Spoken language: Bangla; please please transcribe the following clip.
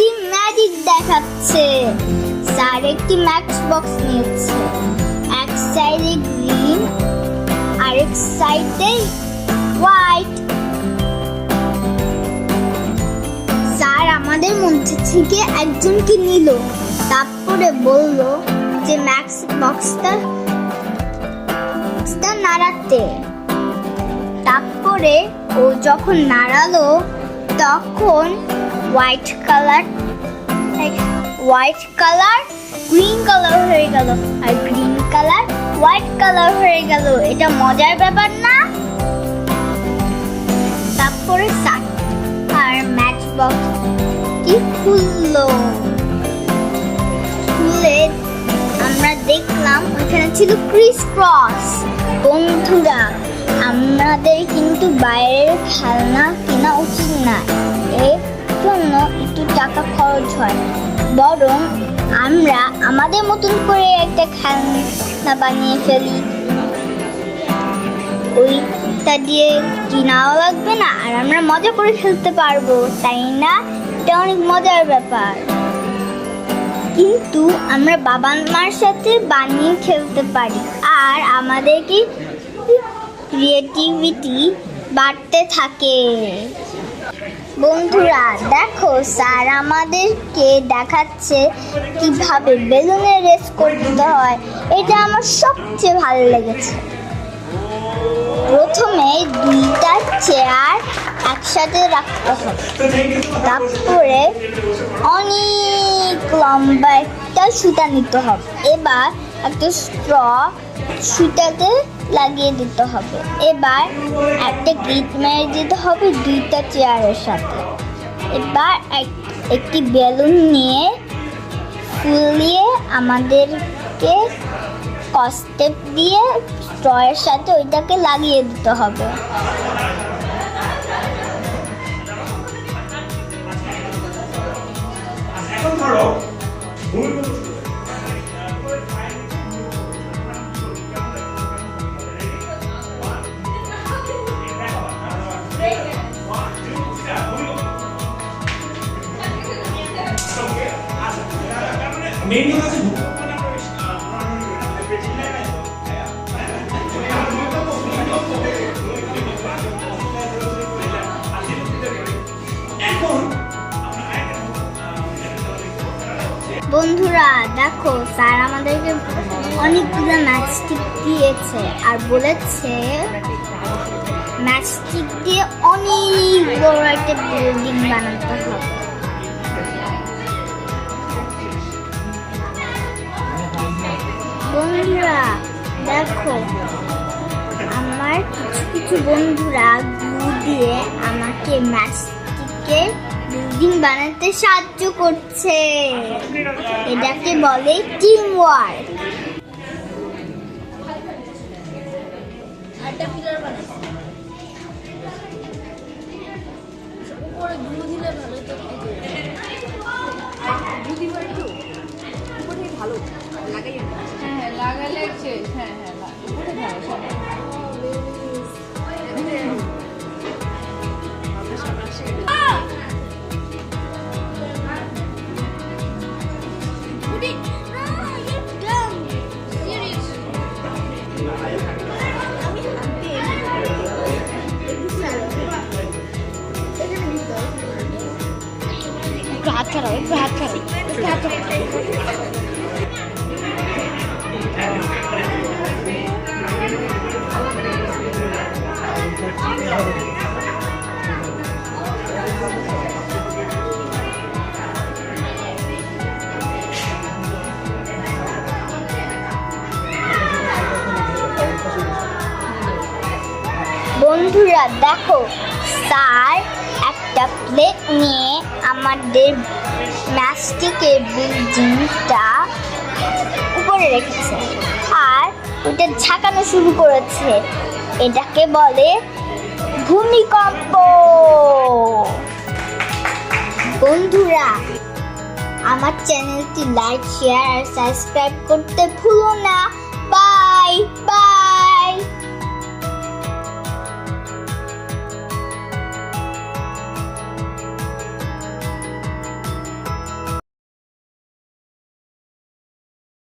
একটি ম্যাজিক দেখাচ্ছে। স্যার একটি ম্যাচ বক্স নিয়েছে, এক সাইডে গ্রিন আরেক সাইডে হোয়াইট। স্যার আমাদের মধ্যে থেকে একজনকে নিল, তারপরে বলল যে ম্যাক্স বক্সটা নাড়াতে। তারপরে ও যখন নাড়ালো তখন হোয়াইট কালার গ্রিন কালার হয়ে গেল, আর গ্রিন কালার হোয়াইট কালার হয়ে গেল। এটা মজার ব্যাপার না? তারপরে আর ম্যাচ বক্সটি খুললো, খুলে আমরা দেখলাম ওখানে ছিল ক্রিস ক্রস। বন্ধুরা, আমাদের কিন্তু বাইরের খেলনা কেনা উচিত না, এর জন্য একটু টাকা খরচ হয়। বরং আমরা আমাদের মতন করে একটা খেলনা বানিয়ে ফেলি, ওইটা দিয়ে কিনাও লাগবে না, আর আমরা মজা করে খেলতে পারবো, তাই না? এটা অনেক মজার ব্যাপার। কিন্তু আমরা বাবা মার সাথে বানিয়ে খেলতে পারি, আর আমাদেরকে ক্রিয়েটিভিটি বাড়তে থাকে। বন্ধুরা দেখো, স্যার আমাদেরকে দেখাচ্ছে কিভাবে বেলুনে রেস করতে হয়। এটা আমার সবচেয়ে ভালো লেগেছে। প্রথমে দুইটা চেয়ার একসাথে রাখতে হবে, তারপরে অনেক লম্বা একটা সুতা নিতে হবে। এবার একটা স্ট্র সুতাতে লাগিয়ে দিতে হবে। এবার একটা গ্রিট মেরে দিতে হবে দুইটা চেয়ারের সাথে। এবার একটি বেলুন নিয়ে ফুলিয়ে আমাদেরকে কস্টেপ দিয়ে স্ট্রয়ের সাথে ওইটাকে লাগিয়ে দিতে হবে। বন্ধুরা দেখো, স্যার আমাদেরকে অনেকগুলো ম্যাচস্টিক দিয়েছে আর বলেছে ম্যাচস্টিক দিয়ে অনেক বড় একটা বিল্ডিং বানাতে হবে। বন্ধুরা দেখো, আমার কিছু বন্ধুরা গ্লু দিয়ে আমাকে ম্যাচস্টিকে বিল্ডিং বানাতে সাহায্য করছে। এটাকে বলে টিম ওয়ার্ক। হাত ছাড়াও, একটু হাত ছাড়াও, একটু হাত ছাড়াও। বন্ধুরা দেখো, স্যার একটা প্লেট নিয়ে আমাদের ম্যাচস্টিকের বিল্ডিংটা উপরে রেখেছে আর ওটা ঝাঁকানো শুরু করেছে। এটাকে বলে ভূমিকম্প। বন্ধুরা, আমার চ্যানেলটি লাইক, শেয়ার আর সাবস্ক্রাইব করতে ভুলো না। Bye bye.